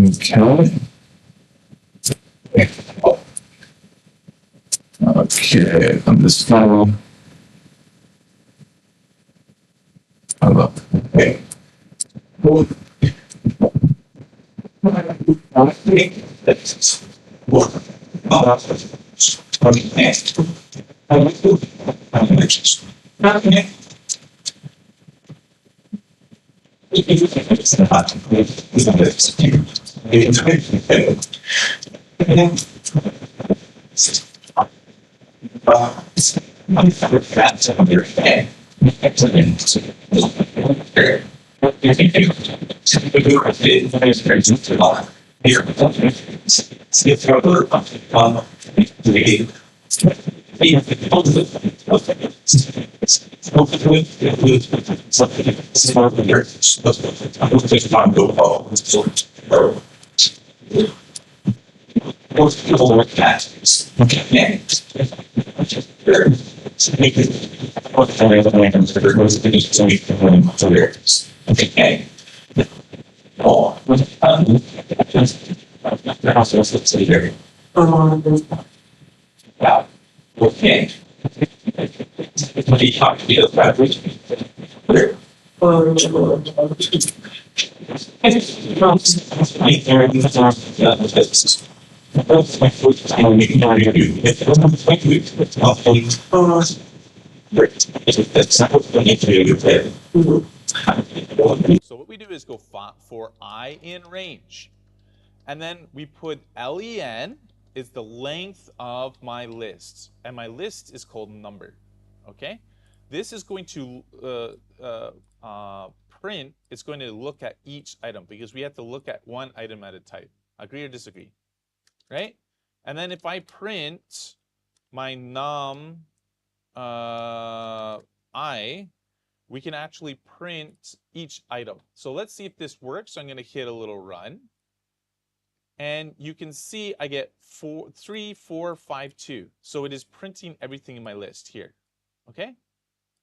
Okay. Okay, on this file. Okay. So what we do is go for I in range. And then we put len is the length of my list. And my list is called number. Okay? This is going to print, it's going to look at each item because we have to look at one item at a time. Agree or disagree? Right? And then if I print my num I, we can actually print each item. So let's see if this works. So I'm going to hit a little run. And you can see I get 3, 4, 5, 2. So it is printing everything in my list here. Okay?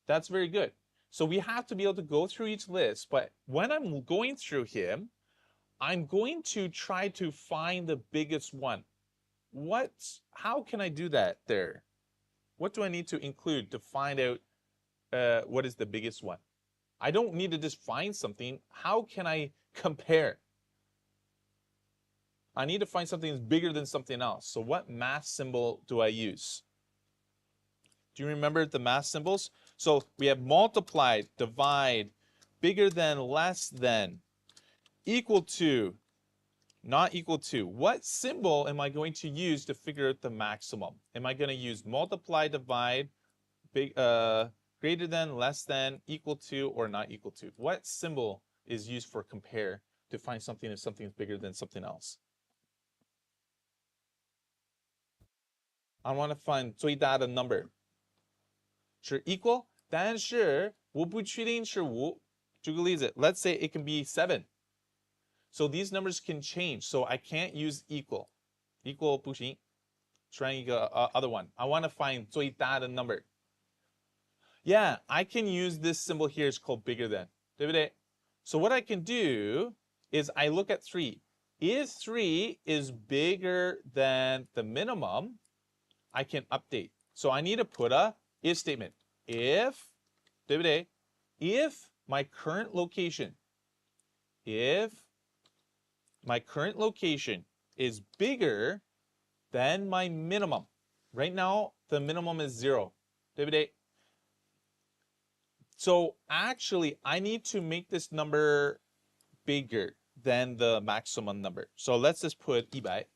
That's very good. So we have to be able to go through each list. But when I'm going through him, I'm going to try to find the biggest one. How can I do that there? What do I need to include to find out what is the biggest one? I don't need to just find something. How can I compare? I need to find something that's bigger than something else. So what math symbol do I use? Do you remember the math symbols? So we have multiply, divide, bigger than, less than, equal to, not equal to. What symbol am I going to use to figure out the maximum? Am I going to use multiply, divide, greater than, less than, equal to, or not equal to? What symbol is used for compare to find something if something is bigger than something else? I want to find 最大的 number 是 equal， 但是我不确定是5。举个例子 let's say it can be 7. So these numbers can change. So I can't use equal. Equal 不行。Try a other one. I want to find 最大的 number. Yeah, I can use this symbol here. It's called bigger than. 对不对? So what I can do is I look at 3. If 3 is bigger than the minimum, I can update. So I need to put a if statement. If, 对不对? If my current location is bigger than my minimum. Right now, the minimum is 0. 对不对? So actually, I need to make this number bigger than the maximum number. So let's just put 100.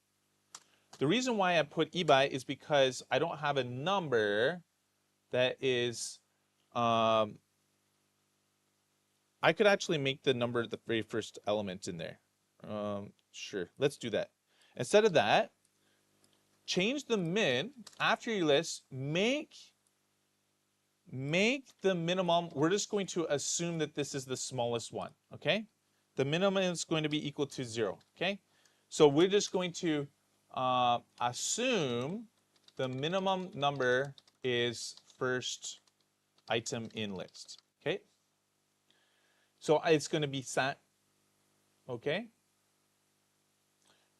The reason why I put 100 is because I don't have a number that is, I could actually make the number the very first element in there. Sure, let's do that. Instead of that, change the min after your list, make the minimum, we're just going to assume that this is the smallest one, okay? The minimum is going to be equal to 0, okay? So we're just going to assume the minimum number is first item in list, okay? So it's going to be set, okay?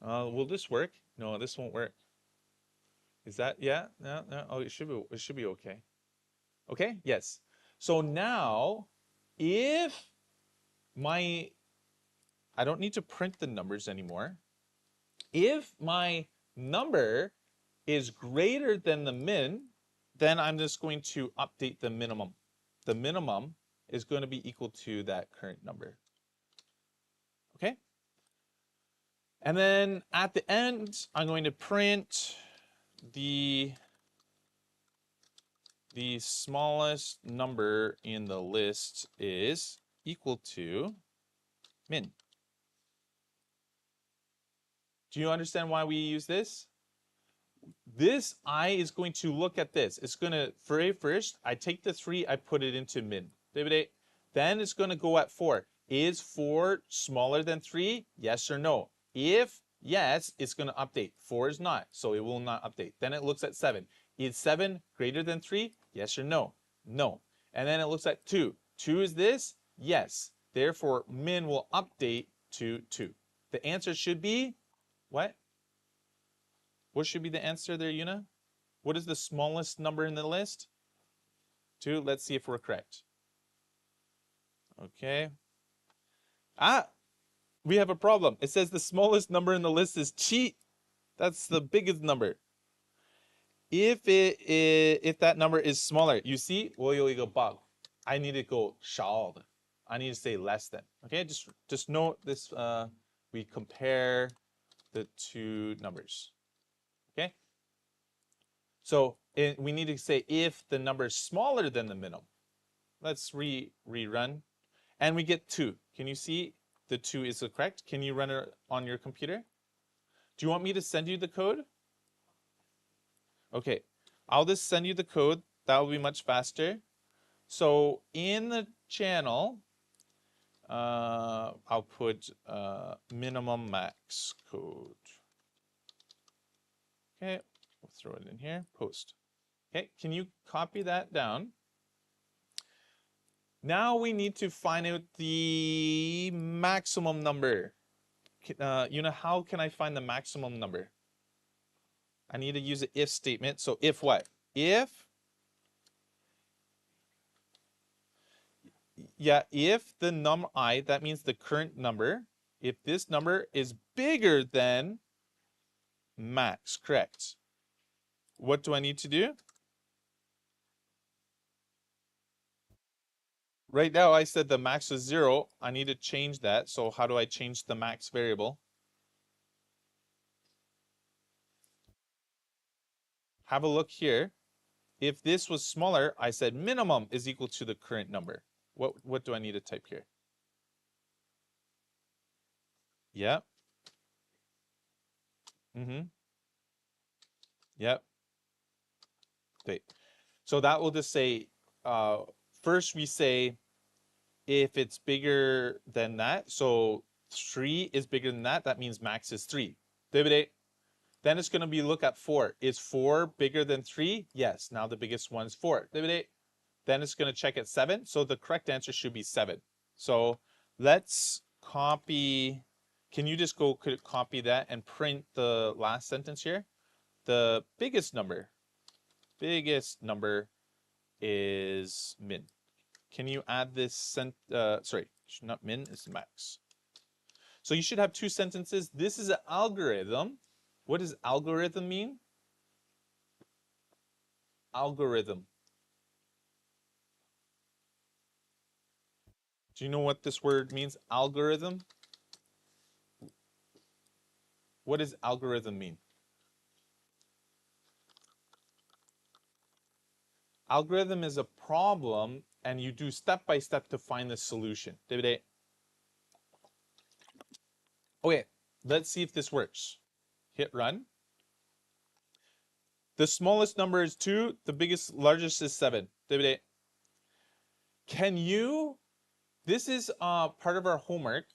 Will this work? No, this won't work. Is that, yeah? No, no. Oh, it should be okay. Okay, yes. So now, if I don't need to print the numbers anymore. If my number is greater than the min, then I'm just going to update the minimum. The minimum is going to be equal to that current number. Okay? And then at the end, I'm going to print the smallest number in the list is equal to min. Do you understand why we use this? This I is going to look at this. It's going to, first, I take the 3, I put it into min. Then it's going to go at 4. Is 4 smaller than 3? Yes or no? If yes, it's going to update. 4 is not, so it will not update. Then it looks at 7. Is 7 greater than 3? Yes or no? No. And then it looks at 2. 2 is this? Yes. Therefore, min will update to 2. The answer should be what? What should be the answer there, Yuna? What is the smallest number in the list? 2. Let's see if we're correct. Okay. We have a problem. It says the smallest number in the list is chi. That's the biggest number. If that number is smaller, you see, 我有一个bug. I need to go 少的. I need to say less than. Okay, just note this. We compare the two numbers. Okay. So we need to say if the number is smaller than the minimum. Let's rerun. And we get 2. Can you see the 2 is correct? Can you run it on your computer? Do you want me to send you the code? Okay, I'll just send you the code. That will be much faster. So in the channel, I'll put minimum max code. Okay, we'll throw it in here, post. Okay, can you copy that down? Now we need to find out the maximum number. How can I find the maximum number? I need to use an if statement. So if what? If the num I, that means the current number, if this number is bigger than max, correct? What do I need to do? Right now I said the max is 0. I need to change that. So how do I change the max variable? Have a look here. If this was smaller, I said minimum is equal to the current number. What do I need to type here? Yeah. Yep. Okay. So that will just say, first we say if it's bigger than that, so 3 is bigger than that, that means max is 3. Then it's going to be look at 4. Is 4 bigger than 3? Yes. Now the biggest one's 4. Then it's going to check at 7. So the correct answer should be 7. So let's copy. Can you just go copy that and print the last sentence here? The biggest number is min. Can you add this sorry, not min, it's max. So you should have 2 sentences. This is an algorithm. What does algorithm mean? Algorithm. Do you know what this word means? Algorithm? What does algorithm mean? Algorithm is a problem and you do step by step to find the solution. Okay, let's see if this works. Hit run. The smallest number is 2, the largest is 7. Can you, this is part of our homework.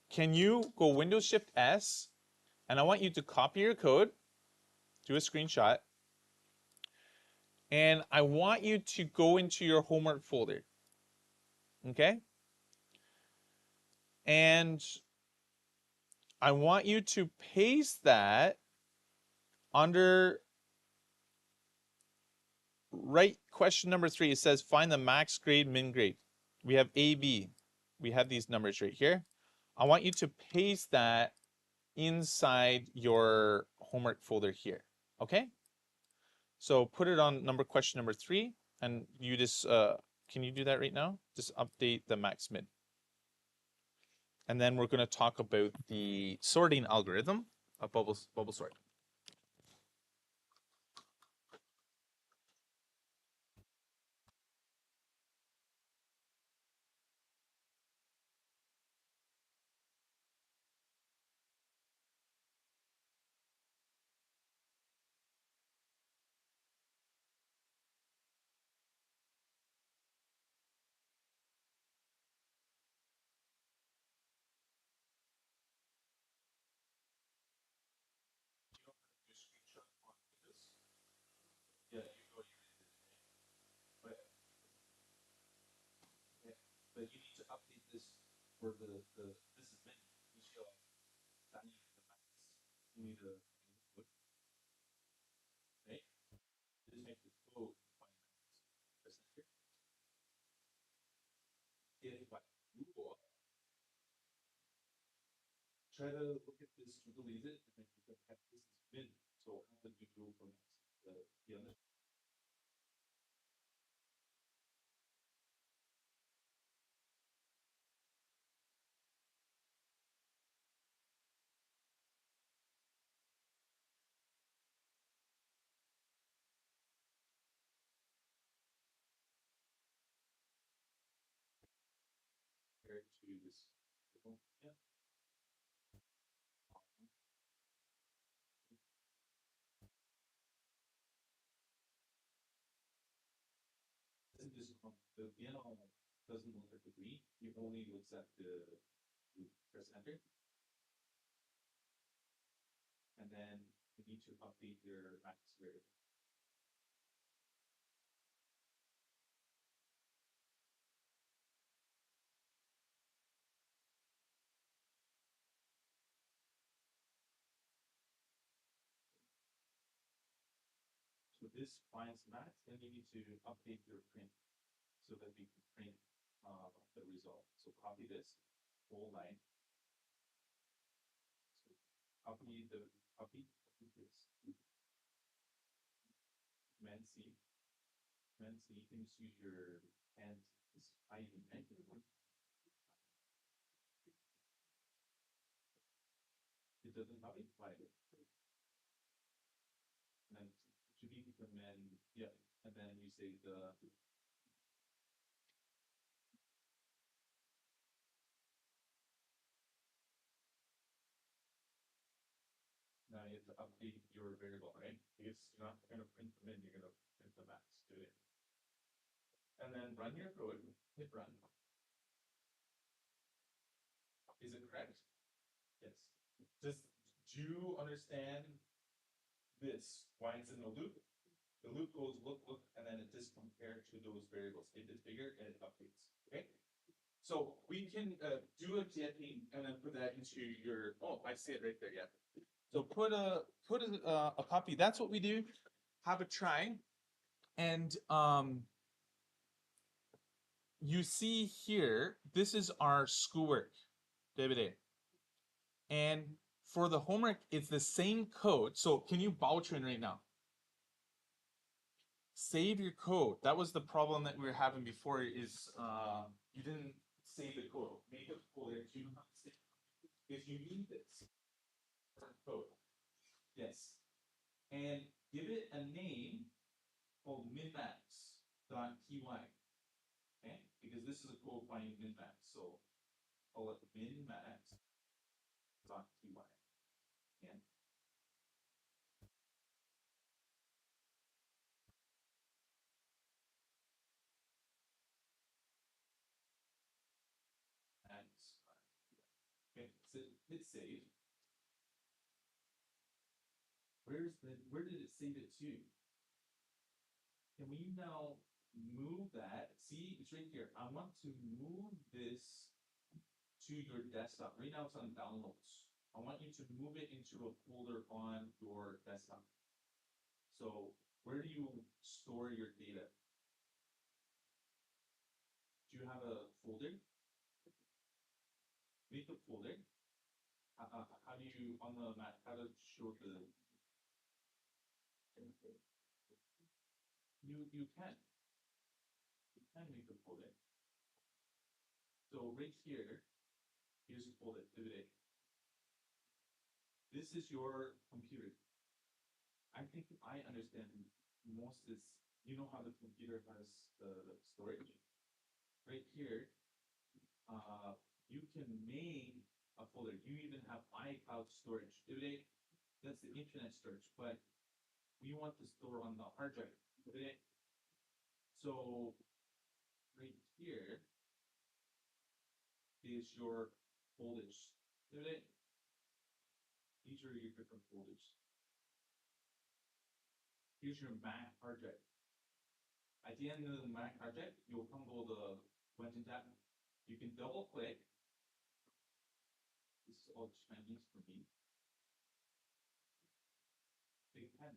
Can you go Windows Shift S, and I want you to copy your code, do a screenshot, and I want you to go into your homework folder. Okay? And I want you to paste that under right question number 3. It says find the max grade, min grade. We have A, B. We have these numbers right here. I want you to paste that inside your homework folder here. Okay? So put it on question number 3, and you just can you do that right now? Just update the max min. And then we're going to talk about the sorting algorithm of bubble sort. Yeah, you know you did it, but yeah, but you need to update this for this is min. You show that you need the max. You need the input, right? This makes the code find max percent. If by rule, try to look at this, delete it, and then you can have this is min. So how would you do for max? The other compared to this. Yeah. Isn't this the piano doesn't look at the green? He only looks at the press enter, and then you need to update your max variable. So this finds max, then you need to update your print so that we can print the result. So copy this whole line. So copy this. Command C. Command C. You can just use your hand. This hiding. It doesn't copy. Why? And then should be command. Yeah. And then you say the. Now you have to update your variable, right? Because you're not going to print the min, you're going to print the max. Do it. And then run your code. Hit run. Is it correct? Yes. Just do you understand this? Why it's in the loop? The loop goes look, and then it just compared to those variables. If it's bigger, and it updates. Okay. So we can do a getting and then put that into your. Oh, I see it right there. Yeah. So put a copy. That's what we do. Have a try, and you see here. This is our schoolwork, David. And for the homework, it's the same code. So can you vouch in right now? Save your code. That was the problem that we were having before is you didn't save the code. Make a folder. Do you know how to save? If you need this code. Yes. And give it a name called minmax.py. Okay? Because this is a code finding minmax. So call it minmax.py. And max. Okay, so hit save. Where did it save it to? Can we now move that? See, it's right here. I want to move this to your desktop. Right now it's on downloads. I want you to move it into a folder on your desktop. So where do you store your data? Do you have a folder? Make a folder. How do you, on the Mac, how to show the, you can make a folder. So right here, here's a folder, today. This is your computer. I think I understand most is, you know how the computer has the storage? Right here, you can make a folder. You even have iCloud storage. Today, that's the internet storage, but we want to store on the hard drive. Today, so right here is your folders. Today, these are your different folders. Here's your Mac hard drive. At the end of the Mac hard drive, you'll come to the Windows tab. You can double click. This is all Chinese for me. Big pen.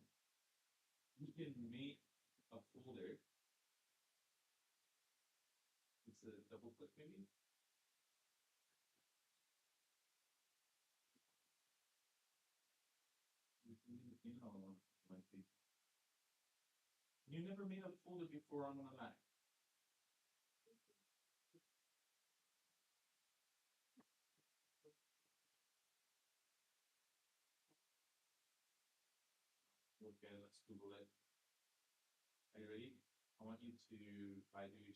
You can make a folder. It's a double click maybe. You know, might be. You never made a folder before on the Mac. Okay, let's Google it. Are you ready? I want you to Baidu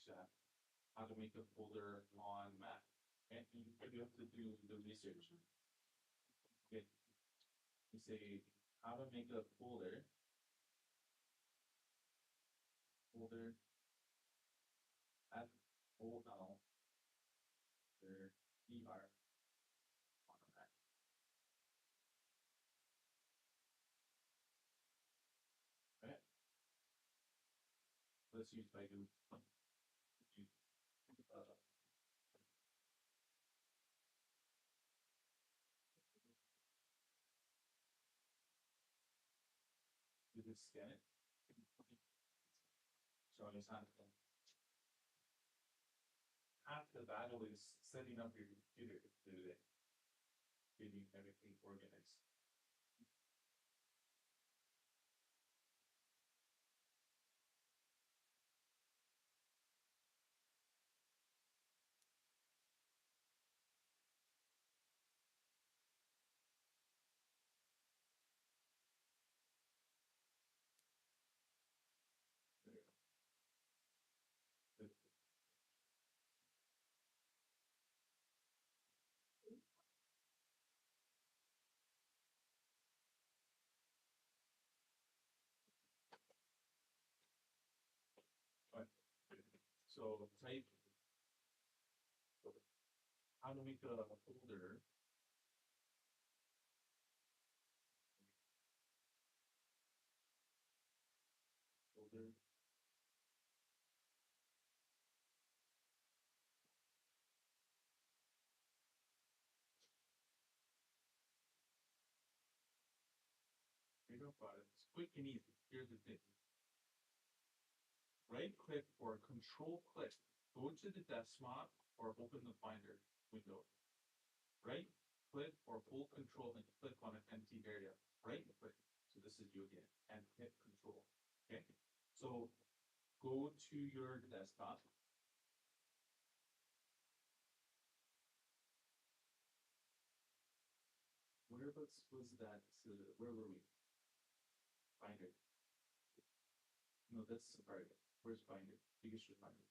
how to make a folder on Mac. And you have to do the research. Okay. You say how to make a folder. Folder at OL their ER on the Mac. Okay. Let's use Baidu. You just scan it. So it's not half the battle is setting up your computer to do it, getting everything organized. There you go. Good. Right. So type how to make a folder. Folder. Here you go. It's quick and easy. Here's the thing. Right click or control click. Go to the desktop or open the Finder window. Right click or hold control and click on an empty area. Right click. So this is you again. And hit control. Okay. So go to your desktop. Whereabouts was that? Where were we? Finder. No, that's Safari. Where's Finder? Biggest Finder.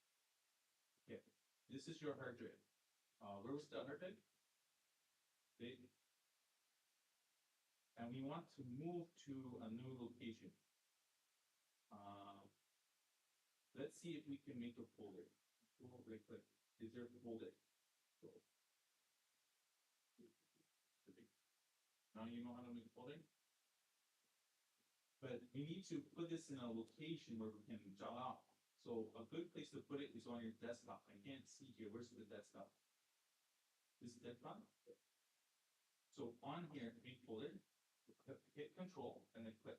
Okay. This is your hard drive. Where was the hard drive? Big. And we want to move to a new location. Let's see if we can make a folder. Right click. Is there a folder? So, now you know how to make a folder? But we need to put this in a location where we can jog out. So a good place to put it is on your desktop. I can't see here. Where's the desktop? This is desktop? So on here, main folder, hit control and then click.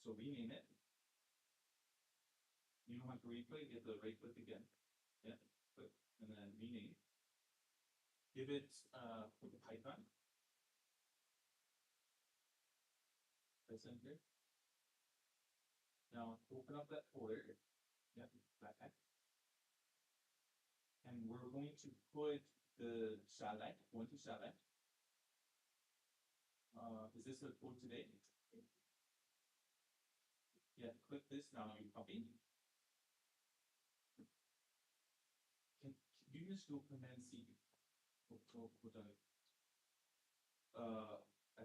So rename it. You don't have to re-click, hit the right click again. Yeah, click, and then rename. Give it Python. Press enter. Now open up that folder. Yeah, backpack. And we're going to put the select, going to select. Is this the code today? Yeah, click this now, you copy. Can you just do Command C? I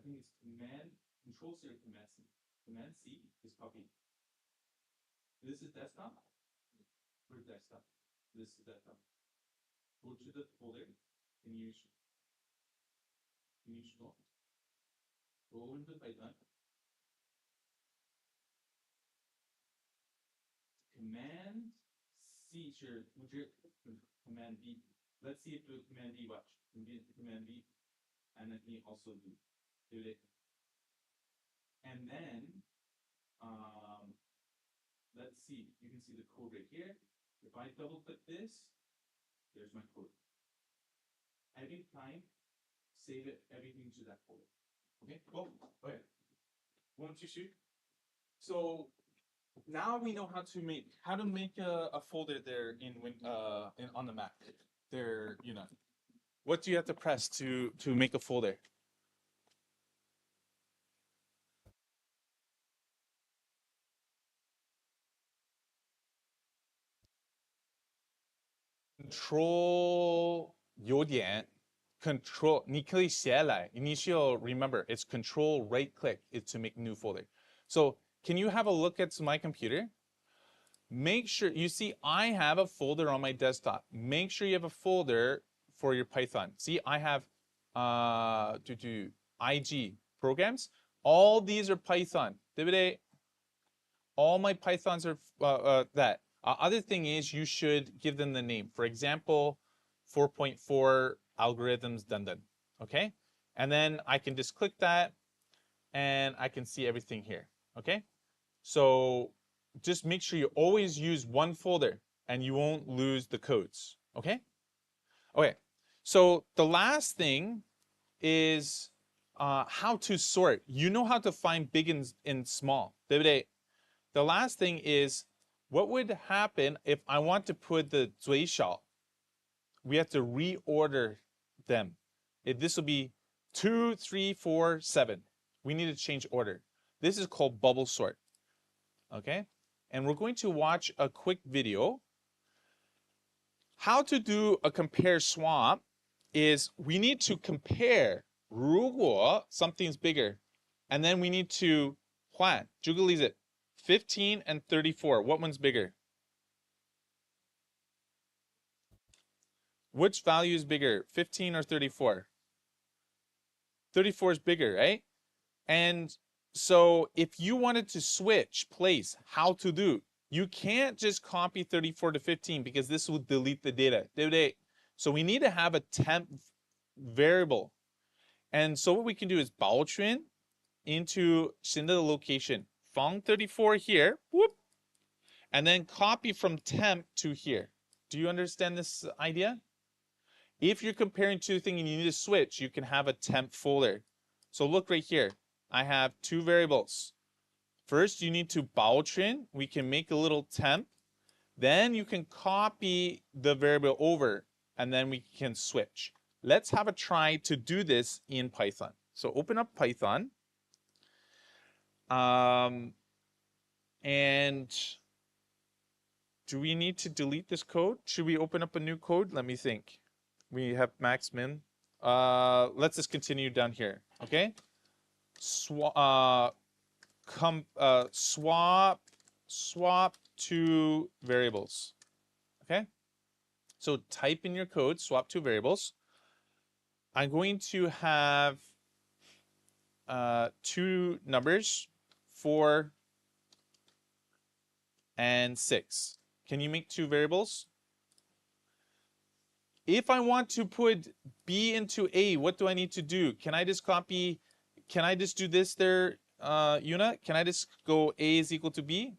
think it's Control C or Command C. Command C is copy. This is desktop. Where's desktop? This is desktop. Go to the folder. Can you scroll? Go into Python. Command C, sure. Command B. Let's see if the Command B watch. Command B, and let me also do it. And then let's see. You can see the code right here. If I double click this, there's my code. Every time, save it everything to that folder. Okay, cool. Okay. 1, 2, shoot. So now we know how to make a folder there on the Mac. There, what do you have to press to make a folder? Control 有点 control 你可以写来，你需要 remember it's control right click is to make new folder. So can you have a look at my computer? Make sure you see I have a folder on my desktop. Make sure you have a folder for your Python. See, I have IG programs. All these are Python. 对不对? All my Pythons are that. Other thing is you should give them the name. For example, 4.4 algorithms done. Okay? And then I can just click that and I can see everything here. Okay? So just make sure you always use one folder and you won't lose the codes. Okay? Okay. So the last thing is how to sort. You know how to find big and small. 对不对? The last thing is, what would happen if I want to put the 最小? We have to reorder them. This will be 2, 3, 4, 7. We need to change order. This is called bubble sort. Okay? And we're going to watch a quick video. How to do a compare swap is we need to compare 如果 something's bigger, and then we need to 换. 举个例子, 15 and 34. What one's bigger? Which value is bigger, 15 or 34? 34 is bigger, right? And so if you wanted to switch place, how to do? You can't just copy 34 to 15 because this will delete the data. So we need to have a temp variable. And so what we can do is 保存 into 新的 location. 放 34 here, whoop, and then copy from temp to here. Do you understand this idea? If you're comparing two things and you need to switch, you can have a temp folder. So look right here. I have two variables. First, you need to 保存. We can make a little temp. Then you can copy the variable over, and then we can switch. Let's have a try to do this in Python. So open up Python. And do we need to delete this code? Should we open up a new code? Let me think. We have max min. Let's just continue down here. Okay. Swap two variables. Okay. So type in your code, swap two variables. I'm going to have two numbers, 4 and 6. Can you make two variables? if I want to put B into A, what do I need to do? Can I just copy, can I just do this there, Yuna? Can I just go A is equal to B?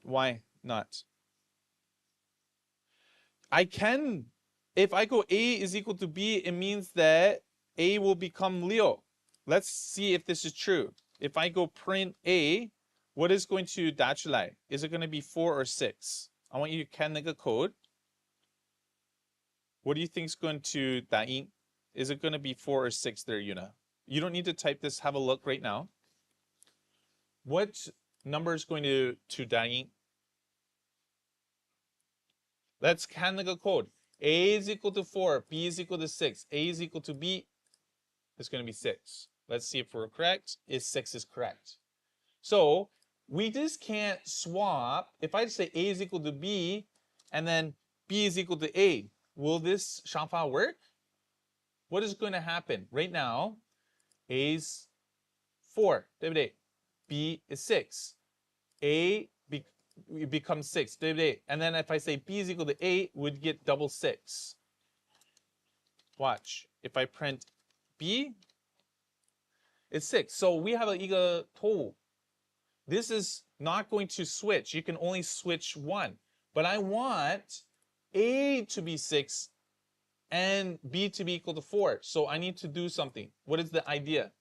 Why not? I can, if I go A is equal to B, it means that A will become Leo. Let's see if this is true. If I go print A, what is going to 打出来? Is it going to be 4 or 6? I want you to 看那个 code. What do you think is going to 打印? Is it going to be 4 or 6 there, Yuna? You don't need to type this. Have a look right now. What number is going to 打印? Let's 看那个 code. A is equal to 4, B is equal to 6, A is equal to B. It's going to be 6. Let's see if we're correct. Is 6 is correct. So we just can't swap. If I say A is equal to B and then B is equal to A, will this 想法 work? What is going to happen? Right now, A is 4, 对不对? B is 6. A becomes 6, 对不对? And then if I say B is equal to A, we'd get double 6. Watch. If I print B, it's 6. So we have a 个错误. This is not going to switch. You can only switch one. But I want A to be 6 and B to be equal to 4. So I need to do something. What is the idea?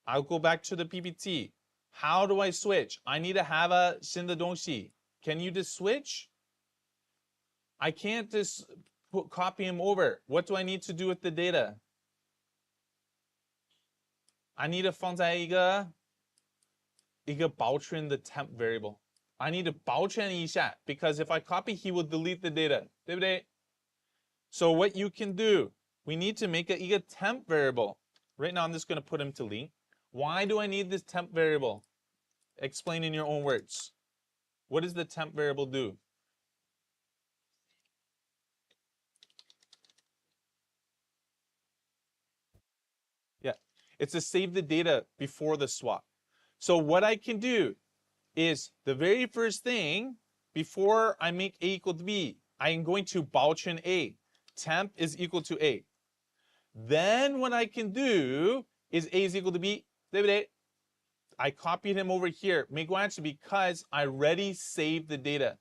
I'll go back to the PPT. How do I switch? I need to have a 新的东西. Can you just switch? I can't just copy him over. What do I need to do with the data? I need to 放在一个保存 the temp variable. I need to 保存一下 because if I copy, he will delete the data. 对不对? So what you can do, we need to make a temp variable. Right now, I'm just going to put him to link. Why do I need this temp variable? Explain in your own words. What does the temp variable do? Yeah, it's to save the data before the swap. So what I can do is the very first thing, before I make A equal to B, I am going to 保存 A. Temp is equal to A. Then what I can do is A is equal to B. 对不对? I copied him over here. 没关系 because I already saved the data.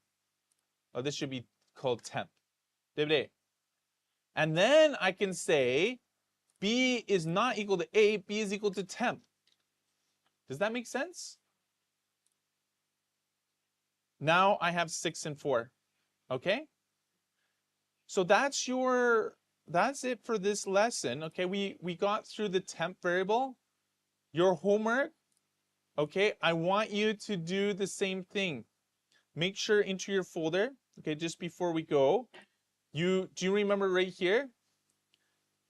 Oh, this should be called temp. 对不对? And then I can say B is not equal to A, B is equal to temp. Does that make sense? Now I have 6 and 4. Okay? So that's it for this lesson. Okay, we got through the temp variable. Your homework, okay, I want you to do the same thing. Make sure into your folder, okay, just before we go, do you remember right here?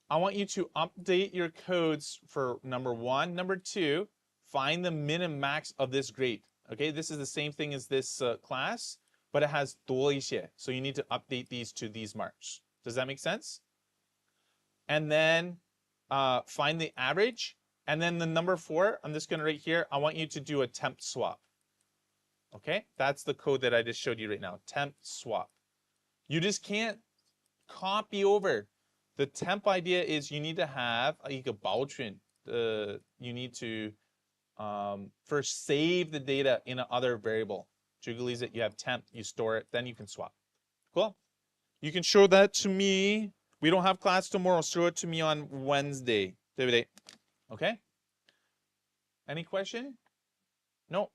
I want you to update your codes for number 1, number 2, find the min and max of this grade. Okay, this is the same thing as this class, but it has 多一些. So you need to update these to these marks. Does that make sense? And then find the average. And then the number 4, I'm just going to right here, I want you to do a temp swap. Okay, that's the code that I just showed you right now, temp swap. You just can't copy over. The temp idea is you need to have a 保存. You need to first save the data in another variable. 举个例子, you have temp, you store it, then you can swap. Cool? You can show that to me. We don't have class tomorrow. Show it to me on Wednesday. 对不对? Okay? Any question? No.